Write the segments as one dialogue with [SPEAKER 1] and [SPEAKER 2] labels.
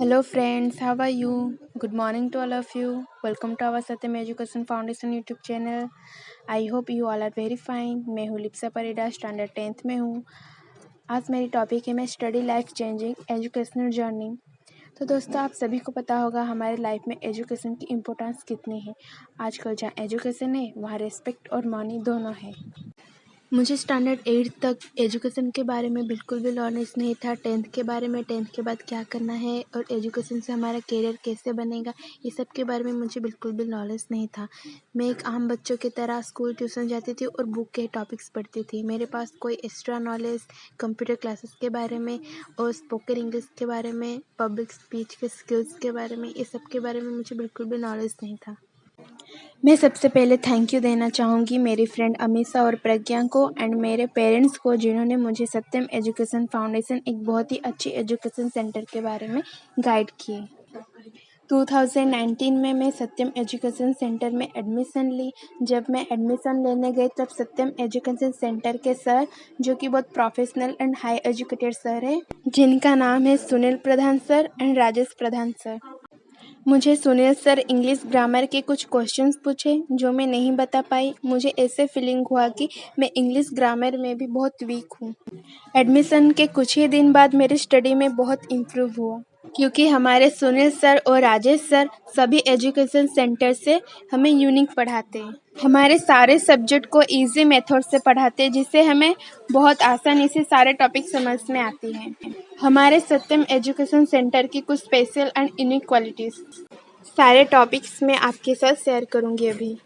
[SPEAKER 1] Hello friends, how are you? Good morning to all of you. Welcome to our Satyam Education Foundation YouTube channel. I hope you all are very fine. मैं हूँ Lipsa Parida, standard 10th में हूँ। आज मेरी topic है मैं study life changing educational journey. तो दोस्तों आप सभी को पता होगा हमारे लाइफ में एजुकेशन की इम्पोर्टेंस कितनी है। आजकल जहाँ एजुकेशन है वहाँ रिस्पेक्ट और मनी दोनों है। मुझे स्टैंडर्ड 8 तक एजुकेशन के बारे में बिल्कुल भी नॉलेज नहीं था। 10th के बारे में 10th के बाद क्या करना है और एजुकेशन से हमारा करियर कैसे बनेगा, ये सब के बारे में मुझे बिल्कुल भी नॉलेज नहीं था। मैं एक आम बच्चों की तरह स्कूल ट्यूशन जाती थी और बुक के टॉपिक्स पढ़ती थी। मेरे पास कोई एक्स्ट्रा नॉलेज कंप्यूटर क्लासेस के बारे में और स्पोकन इंग्लिश के बारे में, पब्लिक स्पीच के स्किल्स के बारे में, ये सब के बारे में मुझे बिल्कुल भी नॉलेज नहीं था। मैं सबसे पहले थैंक यू देना चाहूँगी मेरी फ्रेंड अमीषा और प्रज्ञा को एंड मेरे पेरेंट्स को, जिन्होंने मुझे सत्यम एजुकेशन फाउंडेशन एक बहुत ही अच्छी एजुकेशन सेंटर के बारे में गाइड किए। 2019 में मैं सत्यम एजुकेशन सेंटर में एडमिशन ली। जब मैं एडमिशन लेने गई तब सत्यम एजुकेशन सेंटर के सर, जो कि बहुत professional and high educated sir है, जिनका नाम है Sunil Pradhan sir and Rajesh Pradhan sir, मुझे सुनील सर इंग्लिश ग्रामर के कुछ क्वेश्चंस पूछे जो मैं नहीं बता पाई। मुझे ऐसे फीलिंग हुआ कि मैं इंग्लिश ग्रामर में भी बहुत वीक हूँ। एडमिशन के कुछ ही दिन बाद मेरी स्टडी में बहुत इम्प्रूव हुआ, क्योंकि हमारे सुनील सर और राजेश सर सभी एजुकेशन सेंटर से हमें यूनिक पढ़ाते हैं। हमारे सारे सब्जेक्ट को इजी मेथड से पढ़ाते हैं, जिससे हमें बहुत आसानी से सारे टॉपिक समझ में आती हैं। हमारे सत्यम एजुकेशन सेंटर की कुछ स्पेशल एंड यूनिक क्वालिटीज़ सारे टॉपिक्स में आपके साथ शेयर करूंगी अभी।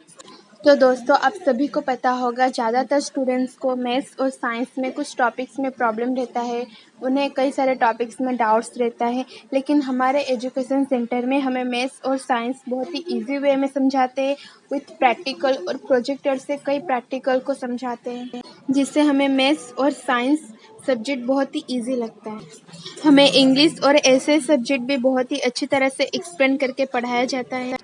[SPEAKER 1] तो दोस्तों आप सभी को पता होगा ज़्यादातर स्टूडेंट्स को मैथ्स और साइंस में कुछ टॉपिक्स में प्रॉब्लम रहता है, उन्हें कई सारे टॉपिक्स में डाउट्स रहता है। लेकिन हमारे एजुकेशन सेंटर में हमें मैथ्स और साइंस बहुत ही इजी वे में समझाते हैं, विथ प्रैक्टिकल और प्रोजेक्टर से कई प्रैक्टिकल को समझाते हैं, जिससे हमें मैथ्स और साइंस सब्जेक्ट बहुत ही ईजी लगता है। हमें इंग्लिश और ऐसे सब्जेक्ट भी बहुत ही अच्छी तरह से एक्सप्लेन करके पढ़ाया जाता है।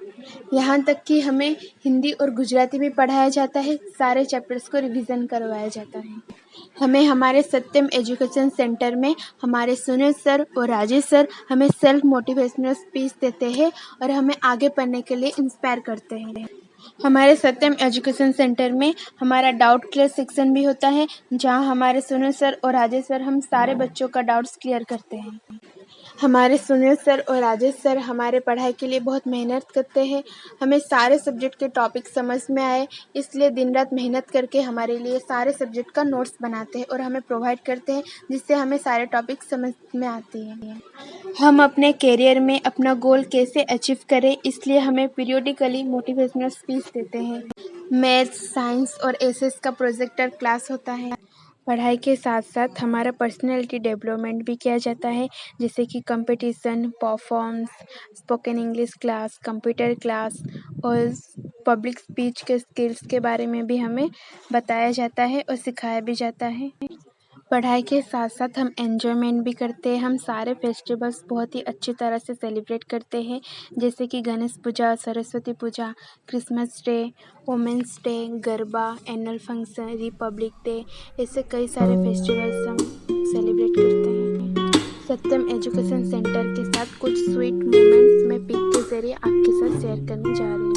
[SPEAKER 1] यहाँ तक कि हमें हिंदी और गुजराती भी पढ़ाया जाता है, सारे चैप्टर्स को रिवीजन करवाया जाता है। हमें हमारे सत्यम एजुकेशन सेंटर में हमारे सुनील सर और राजेश सर हमें सेल्फ मोटिवेशनल स्पीच देते हैं और हमें आगे पढ़ने के लिए इंस्पायर करते हैं। हमारे सत्यम एजुकेशन सेंटर में हमारा डाउट क्लियर सेक्शन भी होता है, जहाँ हमारे सुनील सर और राजेश सर हम सारे बच्चों का डाउट्स क्लियर करते हैं। हमारे सुनील सर और राजेश सर हमारे पढ़ाई के लिए बहुत मेहनत करते हैं। हमें सारे सब्जेक्ट के टॉपिक समझ में आए, इसलिए दिन रात मेहनत करके हमारे लिए सारे सब्जेक्ट का नोट्स बनाते हैं और हमें प्रोवाइड करते हैं, जिससे हमें सारे टॉपिक समझ में आते हैं। हम अपने करियर में अपना गोल कैसे अचीव करें, इसलिए हमें पीरियोडिकली मोटिवेशनल स्पीच देते हैं। मैथ्स, साइंस और एसएस का प्रोजेक्टर क्लास होता है। पढ़ाई के साथ साथ हमारा पर्सनैलिटी डेवलपमेंट भी किया जाता है, जैसे कि competition, performs, spoken English class, computer class और पब्लिक स्पीच के स्किल्स के बारे में भी हमें बताया जाता है और सिखाया भी जाता है। पढ़ाई के साथ साथ हम एन्जॉयमेंट भी करते हैं। हम सारे फेस्टिवल्स बहुत ही अच्छी तरह से सेलिब्रेट करते हैं, जैसे कि Ganesh Puja, Saraswati Puja, Christmas Day, Women's Day, Garba, annual function, Republic Day, ऐसे कई सारे फेस्टिवल्स हम सेलिब्रेट करते हैं। सत्यम एजुकेशन सेंटर के साथ कुछ स्वीट मोमेंट्स मैं पिक के ज़रिए आपके साथ शेयर करने जा रही हूँ।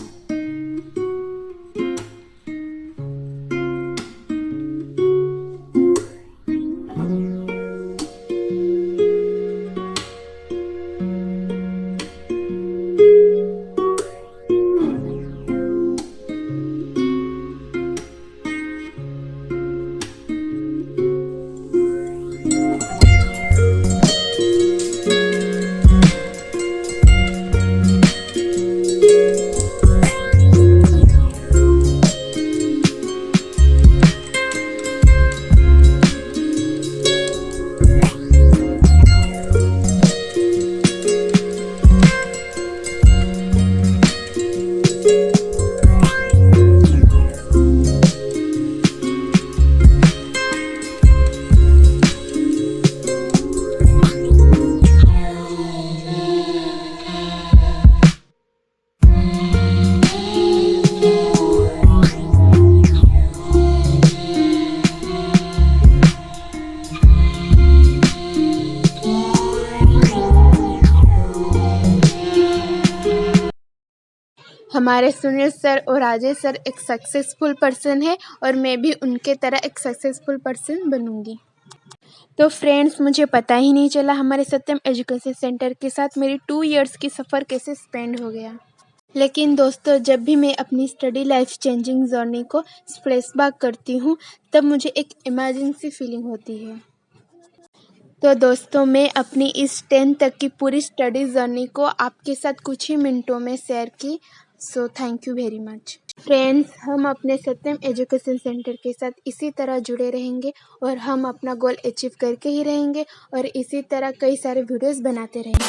[SPEAKER 1] हमारे सुनील सर और राजेश सर एक सक्सेसफुल पर्सन है और मैं भी उनके तरह एक सक्सेसफुल पर्सन बनूंगी। तो फ्रेंड्स, मुझे पता ही नहीं चला हमारे सत्यम एजुकेशन सेंटर के साथ मेरी 2 इयर्स की सफ़र कैसे स्पेंड हो गया। लेकिन दोस्तों, जब भी मैं अपनी स्टडी लाइफ चेंजिंग जर्नी को फ्लैशबैक करती हूँ तब मुझे एक इमर्जेंसी फीलिंग होती है। तो दोस्तों, मैं अपनी इस 10th तक की पूरी स्टडी जर्नी को आपके साथ कुछ ही मिनटों में शेयर की। So thank you very much friends. हम अपने सत्यम एजुकेशन सेंटर के साथ इसी तरह जुड़े रहेंगे और हम अपना गोल अचीव करके ही रहेंगे और इसी तरह कई सारे वीडियोस बनाते रहेंगे।